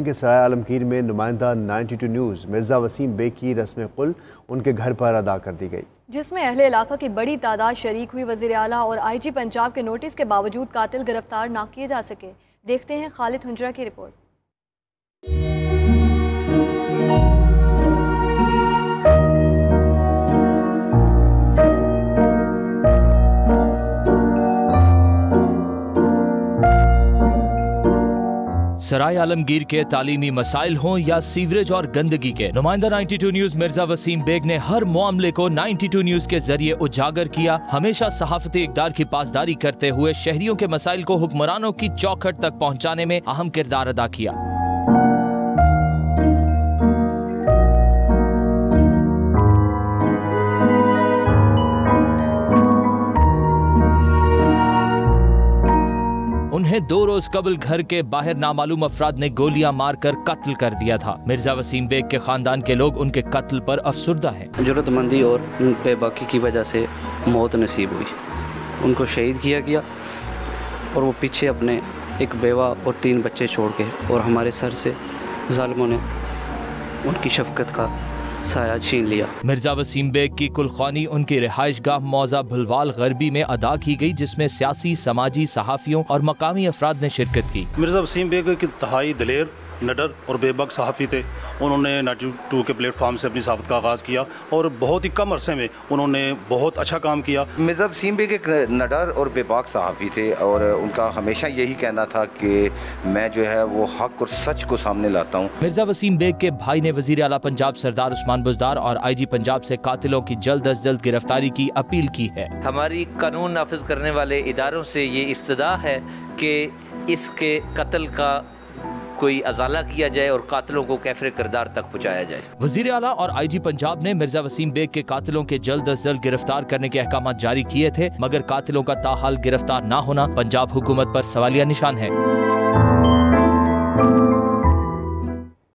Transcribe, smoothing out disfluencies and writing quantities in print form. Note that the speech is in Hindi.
के सराय आलमगीर में नुमाइंदा 92 न्यूज़ मिर्ज़ा वसीम बेग की रस्म कुल उनके घर पर अदा कर दी गई, जिसमें अहले इलाका की बड़ी तादाद शरीक हुई। वज़ीर आला और IG पंजाब के नोटिस के बावजूद कातिल गिरफ्तार ना किए जा सके। देखते हैं खालिद हुंजरा की रिपोर्ट। सराय आलमगीर के तालीमी मसाइल हों या सीवरेज और गंदगी के, नुमाइंदा 92 न्यूज़ मिर्ज़ा वसीम बेग ने हर मामले को 92 न्यूज़ के जरिए उजागर किया। हमेशा सहाफ़ती इक़दार की पासदारी करते हुए शहरियों के मसाइल को हुक्मरानों की चौखट तक पहुँचाने में अहम किरदार अदा किया। उन्हें 2 रोज कबल घर के बाहर नामालूम अफराद ने गोलियां मारकर कत्ल कर दिया था। मिर्जा वसीम बेग के खानदान के लोग उनके कत्ल पर अफसुर्दा हैं। जरूरतमंदी और बेबाकी की वजह से मौत नसीब हुई, उनको शहीद किया गया और वो पीछे अपने एक बेवा और 3 बच्चे छोड़ के और हमारे सर से जालिमों ने उनकी शफकत का साया छीन लिया। मिर्जा वसीम बेग की कुलखानी उनकी रिहाइश गाह मौजा भुलवाल गरबी में अदा की गई, जिसमें सियासी, समाजी, सहाफ़ियों और मकामी अफराद ने शिरकत की। मिर्जा वसीम बेग की इंतहाई दिलेर, निडर और बेबाक सहाफ़ी थे। उन्होंने 92 के प्लेटफार्म से अपनी सहाफ़त का आगाज़ किया और बहुत ही कम अरसे में उन्होंने बहुत अच्छा काम किया। मिर्ज़ा वसीम बेग एक निडर और बेबाक सहाफ़ी थे और उनका हमेशा यही कहना था कि मैं जो है वो हक और सच को सामने लाता हूँ। मिर्जा वसीम बेग के भाई ने वज़ीर आला पंजाब सरदार उस्मान बुज़दार और IG पंजाब से कातिलों की जल्द अज जल्द गिरफ्तारी की अपील की है। हमारी कानून नाफिज करने वाले इदारों से ये इस्तदा है कि इसके कत्ल का कोई अजाला किया जाए और कातिलों को कैफरे किरदार तक पहुँचाया जाए। वज़ीर आला और IG पंजाब ने मिर्जा वसीम बेग के कातिलों के जल्द अज जल्द गिरफ्तार करने के अहकाम जारी किए थे, मगर कातिलों का ताहाल गिरफ्तार ना होना पंजाब हुकूमत पर सवालिया निशान है।